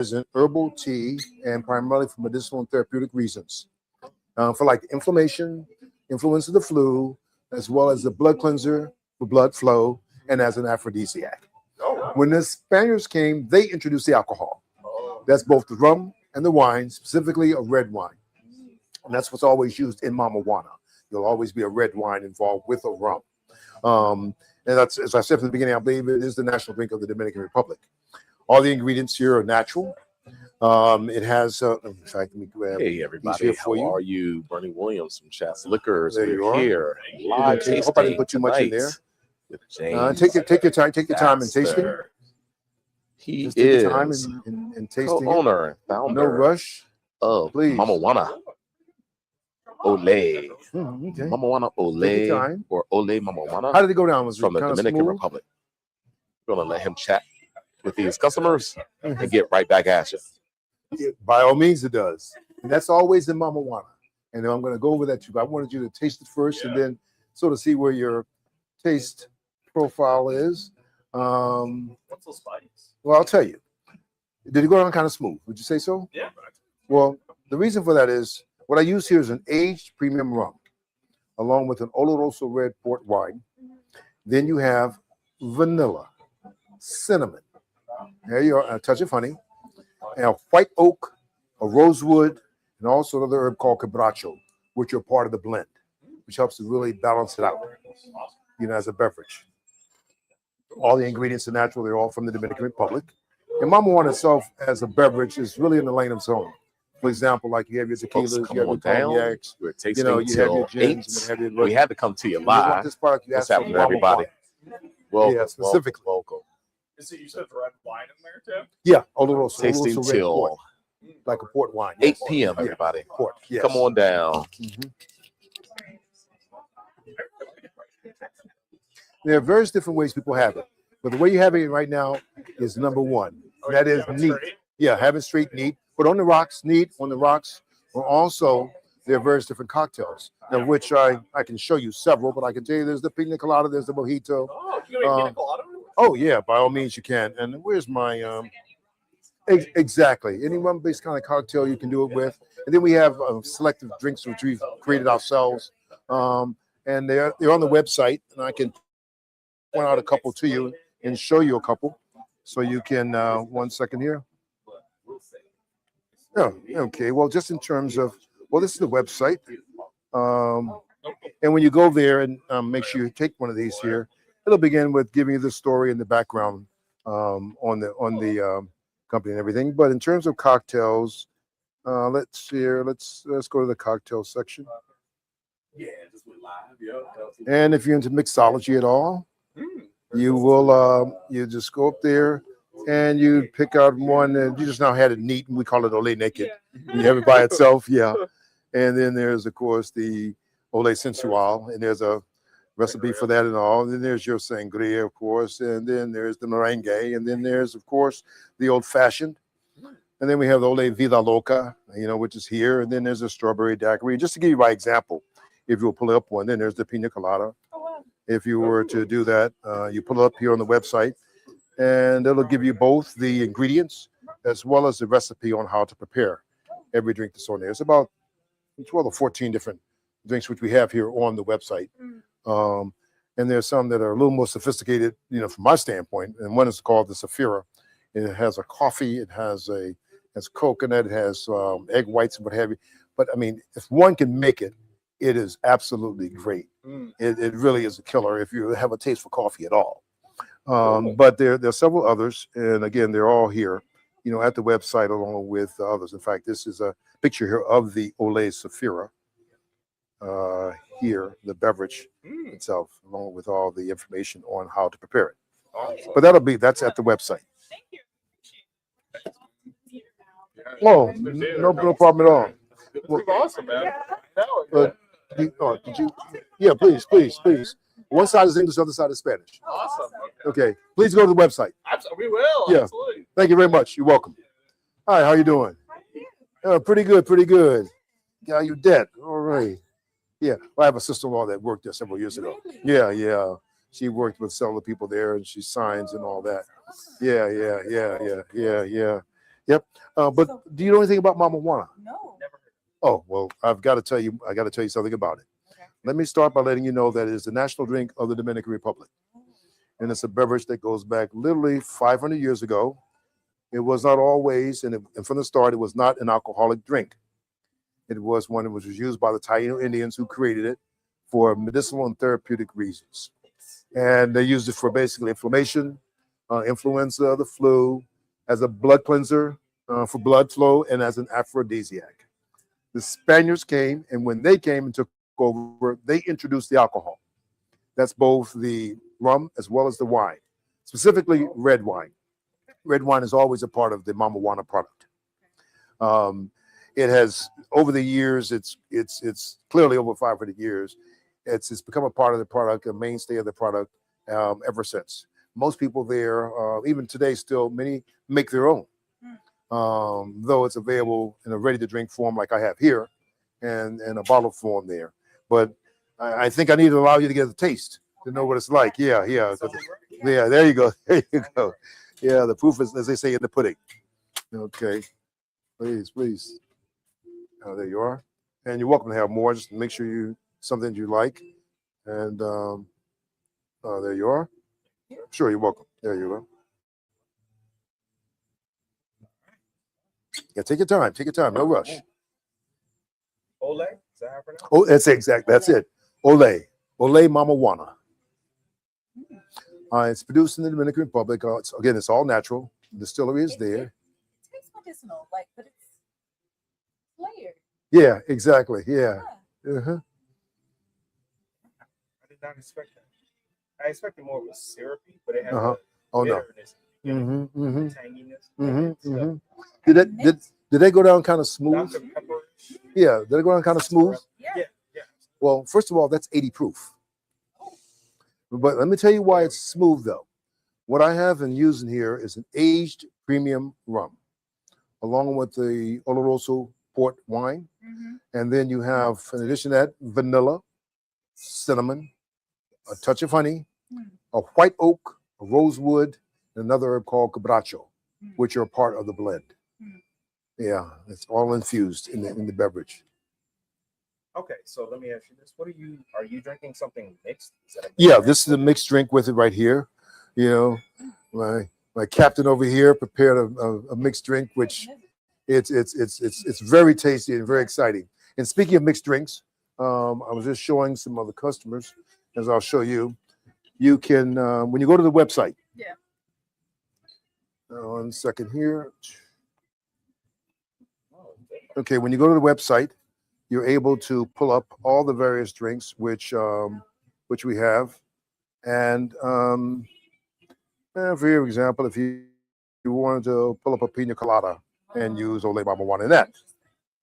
is an herbal tea and primarily for medicinal and therapeutic reasons. For like inflammation, influenza of the flu, as well as a blood cleanser for blood flow, and as an aphrodisiac. When the Spaniards came, they introduced the alcohol. That's both the rum and the wine, specifically a red wine. And that's what's always used in Mamajuana. There'll always be a red wine involved with a rum. And that's, as I said from the beginning, I believe it is the national drink of the Dominican Republic. All the ingredients here are natural. It has, in fact, let me grab. Hey everybody, how are you? Bernie Williams from Chats Liquors. There you are. Here, live I hope I didn't put too much in there. With James take your time and tasting. He Just take is your time and tasting. Co-owner and founder. No rush. Of Mamajuana OLE. Okay. Mamajuana OLE or OLE Mamajuana. How did it go down? Was it from the Dominican Republic? We're gonna let him chat with these customers and get right back at you. By all means, it does. And that's always in Mamajuana. And I'm going to go over that too. But I wanted you to taste it first and then sort of see where your taste profile is. What's those spikes? Well, I'll tell you. Did it go down kind of smooth? Would you say so? Yeah. Well, the reason for that is what I use here is an aged premium rum, along with an Oloroso red port wine. Then you have vanilla, cinnamon. There you are, a touch of honey, and a white oak, a rosewood, and also another herb called quebracho, which are part of the blend, which helps to really balance it out, as a beverage. All the ingredients are natural. They're all from the Dominican Republic. And Mamajuana itself, as a beverage, is really in the lane of its own. For example, like you have your tequilas, you have your cognacs, you have your gins. We had to come to you live. You want this product, you What's ask happening to everybody? Welcome, yeah, specifically. Welcome. Is it you said red wine in there too? Yeah, Oloroso. Tasting Oloroso till port, like a port wine. 8 p.m. Everybody, port. Yes. Come on down. There are various different ways people have it, but the way you have it right now is number one. That is neat. Yeah, have it straight, neat. But on the rocks, neat on the rocks. Or also, there are various different cocktails, of which I can show you several, but I can tell you there's the pina colada, there's the mojito. Oh, you got a pina colada? Oh yeah, by all means you can. And where's my exactly any rum-based kind of cocktail you can do it with. And then we have selective drinks which we've created ourselves, and they're on the website, and I can point out a couple to you and show you a couple, so you can. 1 second here. Oh, okay. Well, just in terms of this is the website, and when you go there and make sure you take one of these here. It'll begin with giving you the story and the background on the company and everything. But in terms of cocktails, let's see here. Let's go to the cocktail section. Yeah, just went live. Yeah. And if you're into mixology at all, you will you just go up there and you pick out one, and you just now had it neat, and we call it Ole Naked. You have it by itself, yeah. And then there's of course the Ole Sensual, and there's a recipe for that and all. And then there's your sangria, of course, and then there's the merengue, and then there's of course the old fashioned, and then we have the Ole Vida Loca, which is here, and then there's a strawberry daiquiri. Just to give you my example, if you'll pull up one, then there's the pina colada. If you were to do that, you pull it up here on the website, and it'll give you both the ingredients as well as the recipe on how to prepare every drink that's on there. It's about 12 or 14 different drinks which we have here on the website. And there's some that are a little more sophisticated, from my standpoint. And one is called the Safira. And it has a coffee, it has coconut, it has egg whites and what have you. But I mean, if one can make it, it is absolutely great. It really is a killer if you have a taste for coffee at all. But there are several others, and again, they're all here, at the website along with others. In fact, this is a picture here of the Ole Safira. Here, the beverage itself, along with all the information on how to prepare it. Awesome. But that's at the website. Thank you. Oh, no problem at all. Well, awesome, man. But did you? Yeah, please. One side is English, the other side is Spanish. Awesome. Okay, please go to the website. We will. Yeah. Absolutely. Thank you very much. You're welcome. Hi, how you doing? Pretty good. Yeah, you dead. All right. Yeah, well, I have a sister-in-law that worked there several years ago. Yeah. She worked with several people there, and she signs and all that. Yeah. But do you know anything about Mamajuana? No. Oh, well, I've got to tell you. I got to tell you something about it. Okay. Let me start by letting you know that it is the national drink of the Dominican Republic, and it's a beverage that goes back literally 500 years ago. It was not always, and from the start, it was not an alcoholic drink. It was one that was used by the Taino Indians who created it for medicinal and therapeutic reasons. And they used it for basically inflammation, influenza, the flu, as a blood cleanser for blood flow, and as an aphrodisiac. The Spaniards came, and when they came and took over, they introduced the alcohol. That's both the rum as well as the wine, specifically red wine. Red wine is always a part of the Mamajuana product. It has, over the years, it's clearly over 500 years. It's become a part of the product, a mainstay of the product ever since. Most people there, even today, still many make their own, though it's available in a ready-to-drink form like I have here, and a bottle form there. But I think I need to allow you to get a taste to know what it's like. Yeah. There you go. There you go. Yeah, the proof is, as they say, in the pudding. Okay, please. Oh, there you are. And you're welcome to have more. Just make sure you something you like. And there you are. Sure, you're welcome. There you go. Yeah, take your time. Take your time. No rush. OLE? Is that how I pronounce it? Oh, that's exact. That's it. OLE Mamajuana. It's produced in the Dominican Republic. It's all natural. The distillery is there. It tastes medicinal, but it's layered. Yeah, exactly. Yeah. Uh-huh. I did not expect that. I expected more of a syrupy, but it has Uh-huh. a Oh no. bitterness, tanginess. Did they go down kind of smooth? Dr. Pepper. Yeah, did they go down kind of smooth? Yeah. Well, first of all, that's 80 proof. But let me tell you why it's smooth, though. What I have and using here is an aged premium rum, along with the Oloroso port wine. And then you have, in addition to that, vanilla, cinnamon, a touch of honey, a white oak, a rosewood, and another herb called cabracho, which are part of the blend. Yeah, it's all infused in the beverage. Okay, so let me ask you this: are you drinking something mixed? Yeah, this is a mixed drink with it right here. You know, my captain over here prepared a mixed drink, which it's very tasty and very exciting. And speaking of mixed drinks, I was just showing some other customers, as I'll show you. You can when you go to the website. Yeah. 1 second here. Okay, when you go to the website, you're able to pull up all the various drinks which we have, and for example, if you wanted to pull up a pina colada and use Ole Mamajuana in that,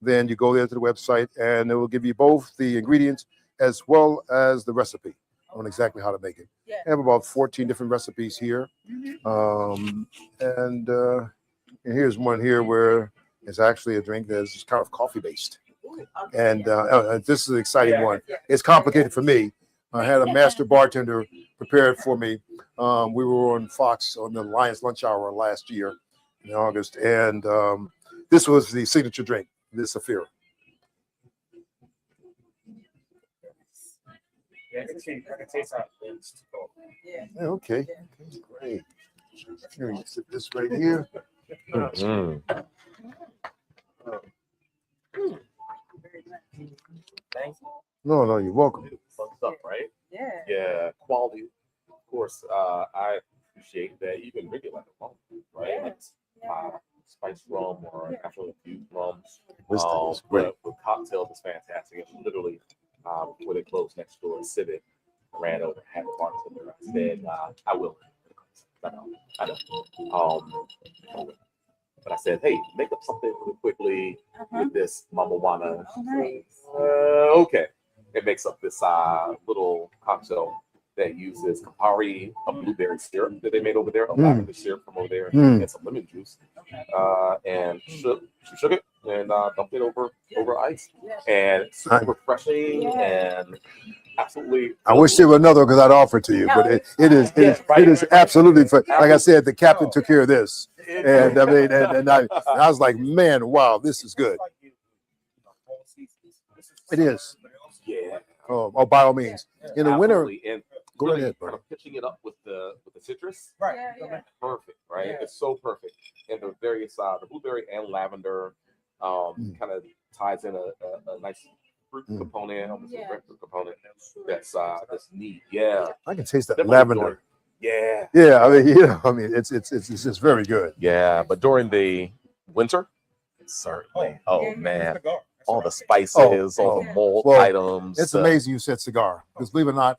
then you go there to the website and it will give you both the ingredients as well as the recipe on exactly how to make it. Yeah. I have about 14 different recipes here, and here's one here where it's actually a drink that's kind of coffee based. And this is an exciting one. It's complicated for me. I had a master bartender prepare it for me. We were on Fox on the Lions Lunch Hour last year in August, and this was the signature drink, this Safira. Yeah, I can taste how it's cold. Yeah. Okay, great. Here, you sit this right here. Thanks. No, you're welcome. Fucked up, right? Yeah. Yeah, quality. Of course, I appreciate that you can drink it like a rum, right? Yeah. Spiced rum or natural infused rums. This thing is great. But with cocktails, it's fantastic. It's literally before they closed next door in Civic, I ran over, had the bartender. I said, I will. I know. But I said, hey, make up something really quickly with this Mamajuana. Oh, nice. Okay. It makes up this little cocktail that uses Campari, a blueberry syrup that they made over there, a lavender syrup from over there, and some lemon juice. And shook it and dumped it over ice. And it's super refreshing and absolutely. I wish there were another because I'd offer it to you, but it is absolutely. Like I said, the captain took care of this. And I mean, and I was like, man, wow, this is good. It is. Yeah. Oh, by all means. In the winter, Absolutely. And go really ahead, kind bro. of pitching it up with the citrus. Yeah. Perfect, right? It's so perfect. And the various the blueberry and lavender kind of ties in a nice fruit component, almost a grapefruit component. That's neat. Yeah. I can taste that Definitely lavender. Yeah. Yeah, I mean, it's just very good. Yeah, but during the winter, certainly. Oh man, all the spices, all the mold items. It's amazing you said cigar, because believe it or not,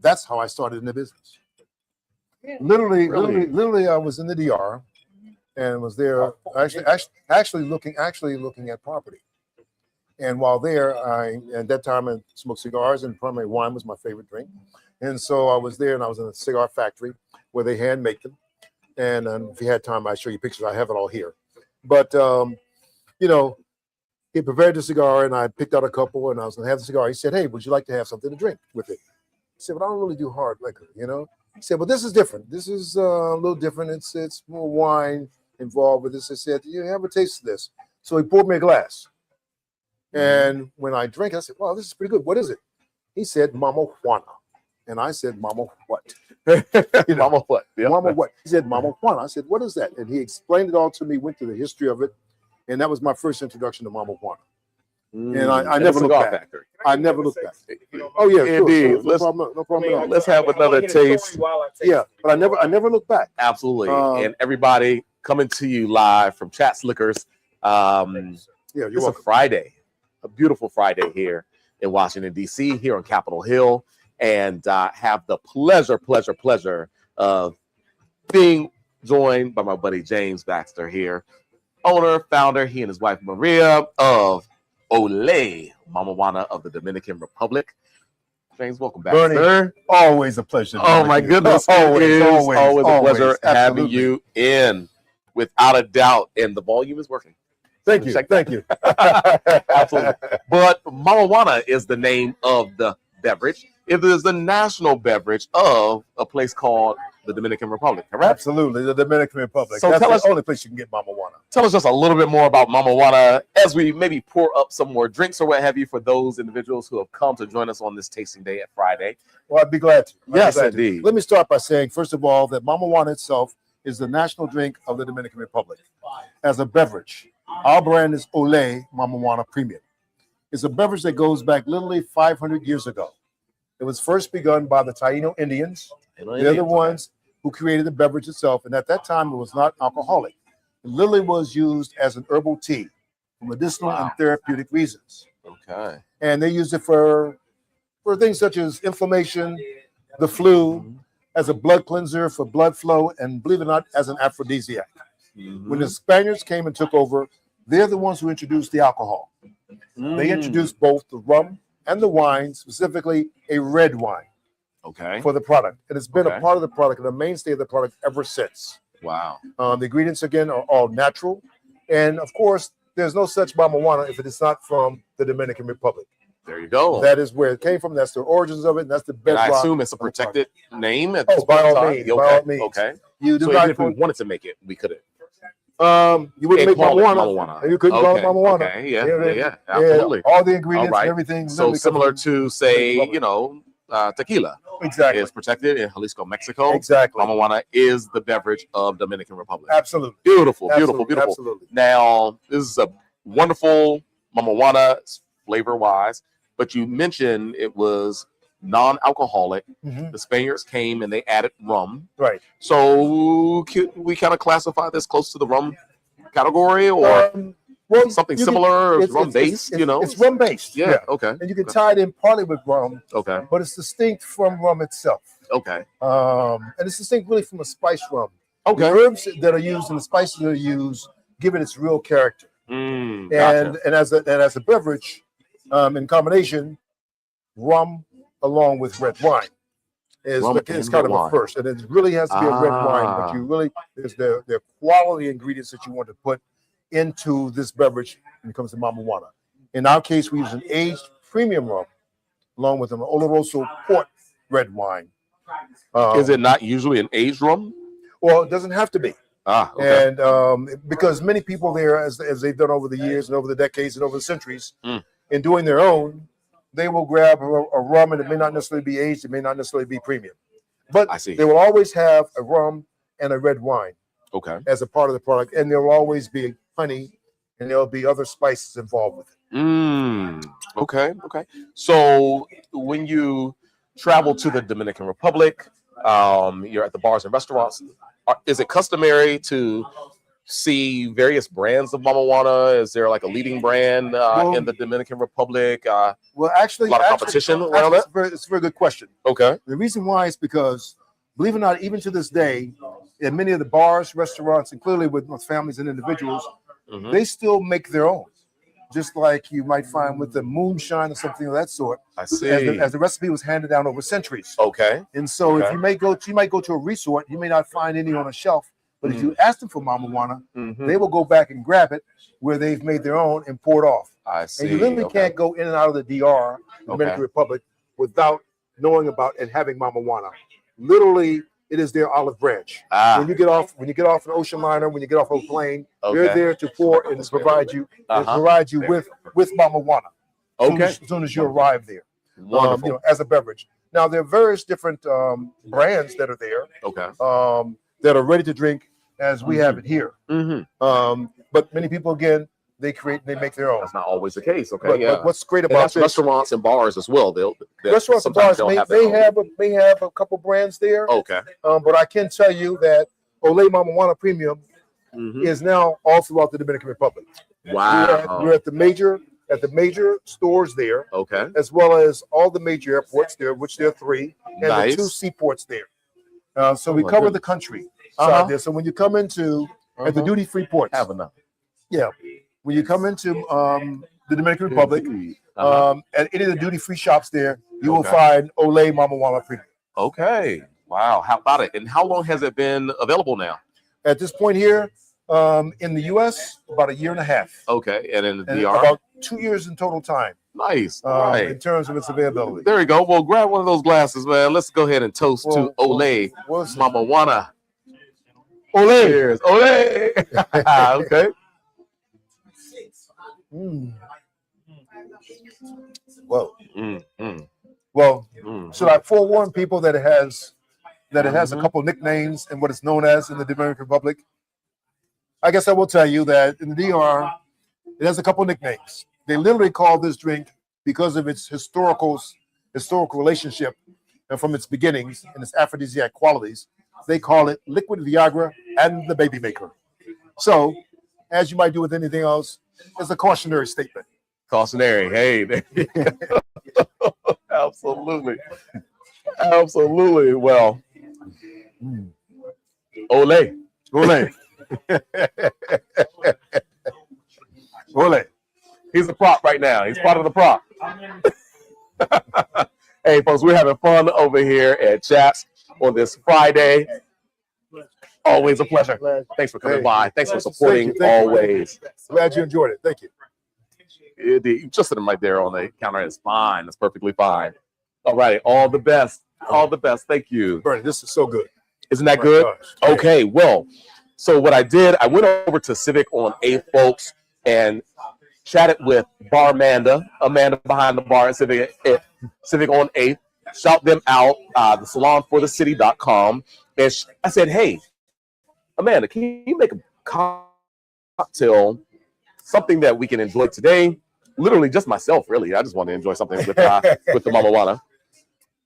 that's how I started in the business. Literally, I was in the DR and was there actually looking at property. And while there, at that time I smoked cigars, and primary wine was my favorite drink. And so I was there, and I was in a cigar factory where they hand make them. And if you had time, I'd show you pictures. I have it all here. But he prepared the cigar, and I picked out a couple, and I was going to have the cigar. He said, "Hey, would you like to have something to drink with it?" I said, "But I don't really do hard liquor, He said, "Well, this is different. This is a little different. It's more wine involved with this." I said, "You have a taste of this." So he poured me a glass. And when I drank, I said, "Wow, this is pretty good. What is it?" He said, "Mamajuana." And I said, "Mama what?" Mama what? Yeah. Mama what? He said, "Mamajuana." I said, "What is that?" And he explained it all to me, went through the history of it. And that was my first introduction to Mamajuana. And I never looked back. Factory. I never looked back. Oh yeah, indeed. Sure. No problem at all. Let's have another taste. Yeah, but I never looked back. Absolutely. And everybody coming to you live from Chat's Liquors. You're It's welcome. a Friday, a beautiful Friday here in Washington, D.C., here on Capitol Hill, and have the pleasure of being joined by my buddy James Baxter here, owner, founder, he and his wife Maria of OLE, Mamajuana of the Dominican Republic. James, welcome back, Bernie, sir. always a pleasure. Oh my goodness, Always a pleasure having absolutely. you in, without a doubt, and the volume is working. Thank you. Absolutely. But Mamajuana is the name of the beverage. It is the national beverage of a place called the Dominican Republic, correct? Absolutely, the Dominican Republic. So That's tell us- the only place you can get Mamajuana. Tell us just a little bit more about Mamajuana as we maybe pour up some more drinks or what have you for those individuals who have come to join us on this tasting day at Friday. Well, I'd be glad to. Yes, indeed. Let me start by saying, first of all, that Mamajuana itself is the national drink of the Dominican Republic. As a beverage, our brand is OLE Mamajuana Premium. It's a beverage that goes back literally 500 years ago. It was first begun by the Taino Indians. They're the ones who created the beverage itself, and at that time, it was not alcoholic. It literally was used as an herbal tea for medicinal and therapeutic reasons. Okay. And they used it for things such as inflammation, the flu, as a blood cleanser for blood flow, and believe it or not, as an aphrodisiac. When the Spaniards came and took over, they're the ones who introduced the alcohol. They introduced both the rum and the wine, specifically a red wine. Okay. For the product. And it's been a part of the product and a mainstay of the product ever since. Wow. The ingredients, again, are all natural. And, of course, there's no such Mamajuana if it is not from the Dominican Republic. There you go. That is where it came from. That's the origins of it. And that's the And bedrock. I assume it's a protected name at Oh, this by point in all time? means, Okay. by all means. Okay. You do So not even if we wanted to make it, we couldn't. you wouldn't make call it Mamajuana. You couldn't call it Mamajuana. Okay. Yeah. Absolutely. All the ingredients All right. and everything. So literally similar comes to, say, from- tequila Exactly. is protected in Jalisco, Mexico. Exactly. Mamajuana is the beverage of Dominican Republic. Absolutely. Beautiful. Absolutely. Now, this is a wonderful Mamajuana flavor-wise, but you mentioned it was non-alcoholic. Mhm. The Spaniards came and they added rum. Right. So could we kind of classify this close to the rum category, or well, something you can- similar, it's- rum-based, It's rum-based. Yeah, okay. And you can tie it in partly with rum, Okay. but it's distinct from rum itself. Okay. And it's distinct really from a spice rum. Okay. The herbs that are used and the spices that are used give it its real character. Gotcha. And as a beverage, in combination, rum along with red wine is Rum kind and of red a wine. first. And it really has to be a red wine, but you really there's the quality ingredients that you want to put into this beverage when it comes to Mamajuana. In our case, we use an aged premium rum along with an Oloroso port red wine. Is it not usually an aged rum? Well, it doesn't have to be. Okay. And because many people there, as they've done over the years and over the decades and over the centuries, in doing their own, they will grab a rum, and it may not necessarily be aged, it may not necessarily be premium, but I see. they will always have a rum and a red wine Okay. as a part of the product, and there will always be honey, and there'll be other spices involved with it. Okay. Okay. So when you travel to the Dominican Republic, you're at the bars and restaurants. Is it customary to see various brands of Mamajuana? Is there like a leading brand in the Dominican Republic? Well, actually, a lot of competition around that. It's a very good question. Okay. The reason why is because, believe it or not, even to this day, in many of the bars, restaurants, and clearly with families and individuals, they still make their own. Just like you might find with the moonshine or something of that sort. I see. As the recipe was handed down over centuries. Okay. And so if you might go to a resort, you may not find any on a shelf, but if you ask them for Mamajuana, they will go back and grab it where they've made their own and pour it off. I see. And you literally can't go in and out of the DR, the Dominican Republic, without knowing about and having Mamajuana. Literally, it is their olive branch. When you get off an ocean liner, when you get off a plane, they're there to pour and provide you with Mamajuana. Okay. As soon as you arrive there, Wonderful. as a beverage. Now there are various different brands that are there. Okay. That are ready to drink as we have it here. But many people, again, they make their own. That's not always the case. Okay. But what's great about this, restaurants and bars as well. Restaurants and bars may have a couple brands there. Okay. But I can tell you that OLE Mamajuana Premium is now all throughout the Dominican Republic. Wow. We're at the major stores there. Okay. As well as all the major airports there, which there are 3, and Nice. the 2 seaports there. So we cover the country side there. So when you come into at the duty-free ports, Have enough. yeah. When you come into the Dominican Republic, at any of the duty-free shops there, you will find OLE Mamajuana Premium. Okay. Wow. How about it? And how long has it been available now? At this point here, in the U.S., about 1.5 years. Okay. And in the And DR? about 2 years in total time. Nice. Right. In terms of its availability. There you go. Well, grab one of those glasses, man. Let's go ahead and toast to OLE Mamajuana. OLE. Cheers. OLE. Okay. Well, should I forewarn people that it has a couple nicknames and what it's known as in the Dominican Republic? I guess I will tell you that in the DR, it has a couple nicknames. They literally call this drink, because of its historical relationship and from its beginnings and its aphrodisiac qualities, they call it liquid Viagra and the baby maker. So, as you might do with anything else, it's a cautionary statement. Cautionary. Hey. There you go. Absolutely. Absolutely. Well, OLE. OLE. OLE. He's a prop right now. He's part of the prop. Hey, folks, we're having fun over here at Chaps on this Friday. Always a pleasure. Thanks for coming by. Thanks for supporting always. Glad you enjoyed it. Thank you. You just sitting right there on the counter. It's fine. It's perfectly fine. All right. All the best. All the best. Thank you. Bernie, this is so good. Isn't that good? Okay. Well, so what I did, I went over to Civic on 8th, folks, and chatted with Bar Amanda behind the bar at Civic on 8th. Shout them out, the salonforthecity.com. And I said, hey, Amanda, can you make a cocktail, something that we can enjoy today? Literally just myself, really. I just want to enjoy something with the Mamajuana.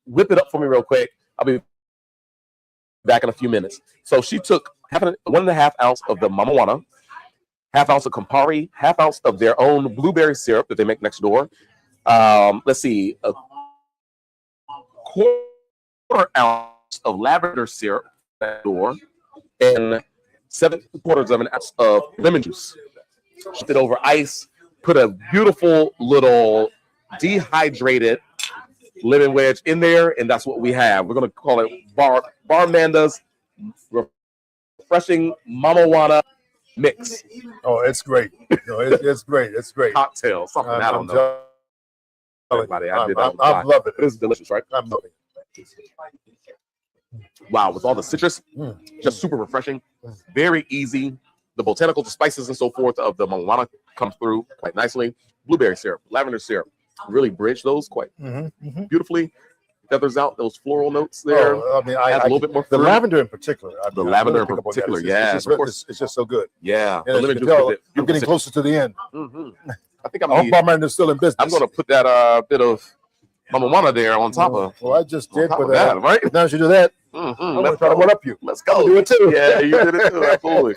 Whip it up for me real quick. I'll be back in a few minutes. So she took 1.5 ounce of the Mamajuana, 1/2 ounce of Campari, 1/2 ounce of their own blueberry syrup that they make next door. Let's see, a 1/4 ounce of lavender syrup next door, and 7/4 ounce of lemon juice. Shift it over ice. Put a beautiful little dehydrated lemon wedge in there, and that's what we have. We're gonna call it Bar Amanda's refreshing Mamajuana mix. Oh, it's great. No, it's great. It's great. Cocktail, something I don't know. Everybody, I love it. It's delicious, right? I'm loving it. Wow, with all the citrus, just super refreshing, very easy. The botanical spices and so forth of the Mamajuana comes through quite nicely. Blueberry syrup, lavender syrup, really bridge those quite beautifully. Feathers out those floral notes there. Oh, I mean, Adds a little bit more the fruit. lavender in particular. I The mean, lavender I really in pick up on that. particular, It's yeah, just, of course. it's just so good. Yeah, And as you lemon can juice tell, with it. I'm getting closer to the end. I think I hope my man is still in business. I'm going to put that bit of Mamajuana there on top of. Well, I just did, but that, right? now that you do that, I'm going to try to one up you. Let's go. I'll do it too. Yeah, you did it too. Absolutely.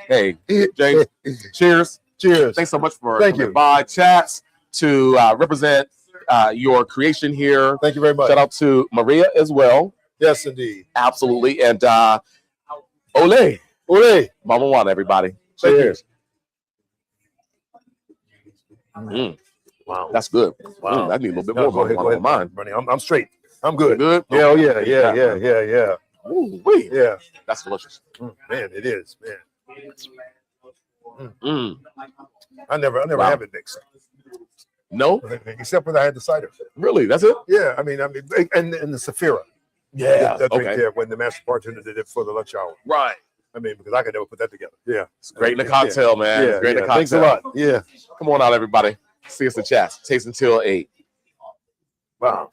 Hey, James, cheers. Cheers. Thanks so much for Thank coming you. by chats to represent your creation here. Thank you very much. Shout out to Maria as well. Yes, indeed. Absolutely. And Ole. Ole. Mamajuana, everybody. Thank you. Cheers. Wow. That's good. Wow. I need a little bit more go ahead. mine. Bernie, I'm straight. I'm good. Good? Yeah, oh, yeah. Ooh, wait. Yeah. That's delicious. Man, it is, man. I never Wow. have it mixed. No? Except when I had the cider. Really? That's it? Yeah, I mean, and the Saphira. Yeah. That drink Okay. there when the master bartender did it for the lunch hour. Right. I mean, because I could never put that together. Yeah. It's great in the cocktail, man. Yeah. It's great in the cocktail. Thanks a lot. Yeah. Come on out, everybody. See us in chats. Taste until 8. Wow.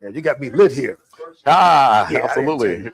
Yeah, you got me lit here. Ah, Yeah, I am absolutely.